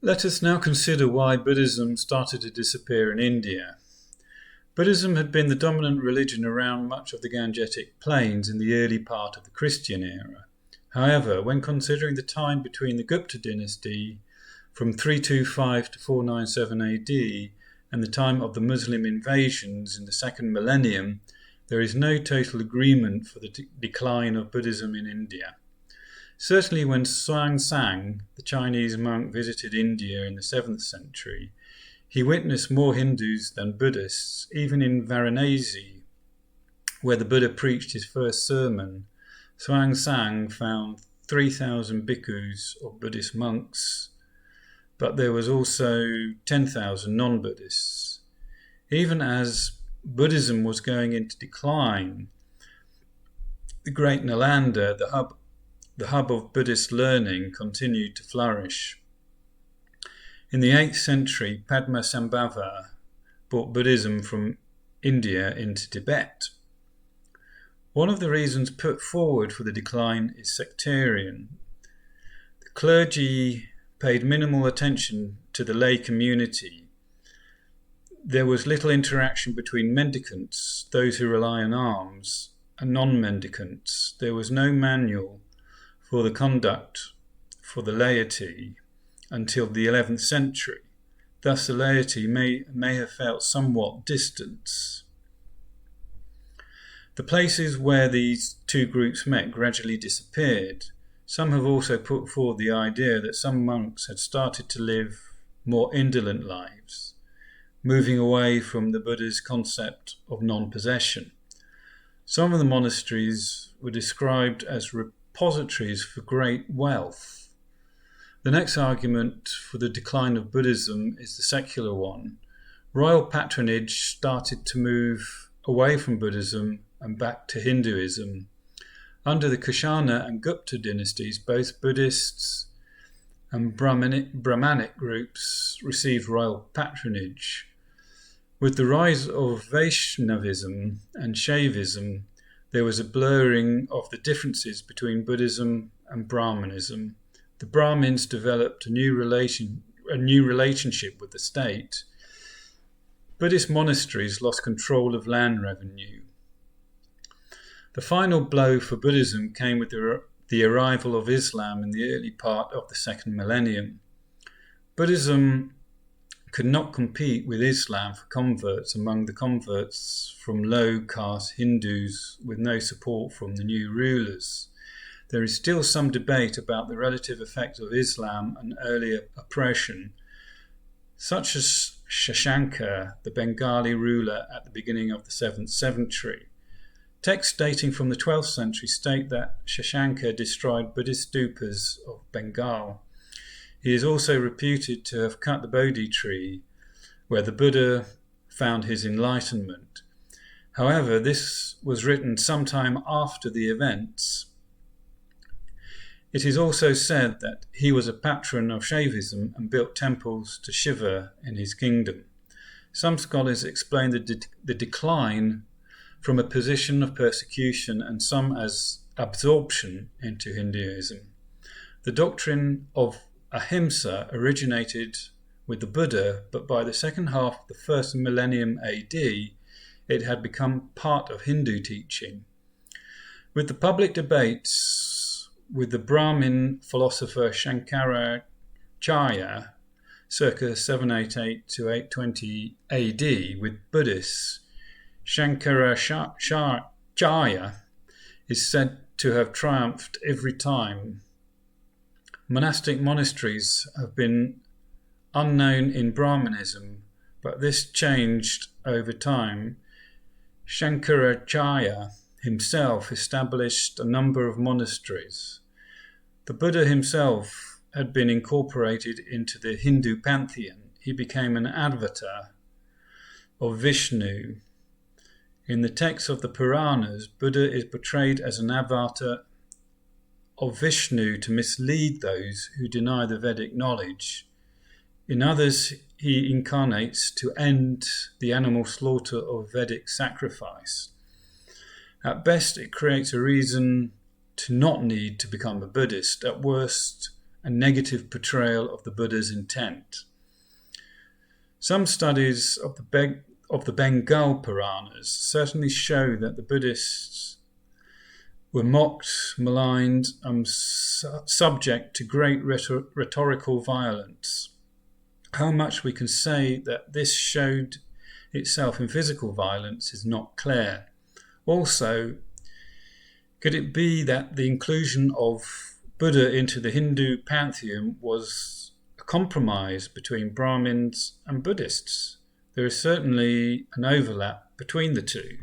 Let us now consider why Buddhism started to disappear in India. Buddhism had been the dominant religion around much of the Gangetic plains in the early part of the Christian era. However, when considering the time between the Gupta dynasty from 325 to 497 AD and the time of the Muslim invasions in the second millennium, there is no total agreement for the decline of Buddhism in India. Certainly when Xuanzang, the Chinese monk, visited India in the 7th century, he witnessed more Hindus than Buddhists. Even in Varanasi, where the Buddha preached his first sermon, Xuanzang found 3,000 bhikkhus or Buddhist monks, but there was also 10,000 non-Buddhists. Even as Buddhism was going into decline, the great Nalanda, the hub of Buddhist learning, continued to flourish. In the 8th century, Padmasambhava brought Buddhism from India into Tibet. One of the reasons put forward for the decline is sectarian. The clergy paid minimal attention to the lay community. There was little interaction between mendicants, those who rely on alms, and non-mendicants. There was no manual for the conduct for the laity until the 11th century. Thus the laity may have felt somewhat distance. The places where these two groups met gradually disappeared. Some have also put forward the idea that some monks had started to live more indolent lives, moving away from the Buddha's concept of non-possession. Some of the monasteries were described as repositories for great wealth. The next argument for the decline of Buddhism is the secular one. Royal patronage started to move away from Buddhism and back to Hinduism. Under the Kushana and Gupta dynasties, both Buddhists and Brahmanic groups received royal patronage. With the rise of Vaishnavism and Shaivism, there was a blurring of the differences between Buddhism and Brahmanism. The Brahmins developed a new relationship with the state. Buddhist monasteries lost control of land revenue. The final blow for Buddhism came with the arrival of Islam in the early part of the second millennium. Buddhism could not compete with Islam for converts among the converts from low-caste Hindus with no support from the new rulers. There is still some debate about the relative effect of Islam and earlier oppression, such as Shashanka, the Bengali ruler at the beginning of the 7th century. Texts dating from the 12th century state that Shashanka destroyed Buddhist stupas of Bengal. He is also reputed to have cut the Bodhi tree, where the Buddha found his enlightenment. However, this was written sometime after the events. It is also said that he was a patron of Shaivism and built temples to Shiva in his kingdom. Some scholars explain the decline from a position of persecution and some as absorption into Hinduism. The doctrine of Ahimsa originated with the Buddha, but by the second half of the first millennium AD, it had become part of Hindu teaching. With the public debates with the Brahmin philosopher Shankaracharya, circa 788 to 820 AD, with Buddhists, Shankaracharya is said to have triumphed every time. Monastic monasteries have been unknown in Brahmanism, but this changed over time. Shankaracharya himself established a number of monasteries. The Buddha himself had been incorporated into the Hindu pantheon. He became an avatar of Vishnu. In the texts of the Puranas, Buddha is portrayed as an avatar of Vishnu to mislead those who deny the Vedic knowledge. In others, he incarnates to end the animal slaughter of Vedic sacrifice. At best, it creates a reason to not need to become a Buddhist. At worst, a negative portrayal of the Buddha's intent. Some studies of the Bengal Puranas certainly show that the Buddhists were mocked, maligned, and subject to great rhetorical violence. How much we can say that this showed itself in physical violence is not clear. Also, could it be that the inclusion of Buddha into the Hindu pantheon was a compromise between Brahmins and Buddhists? There is certainly an overlap between the two.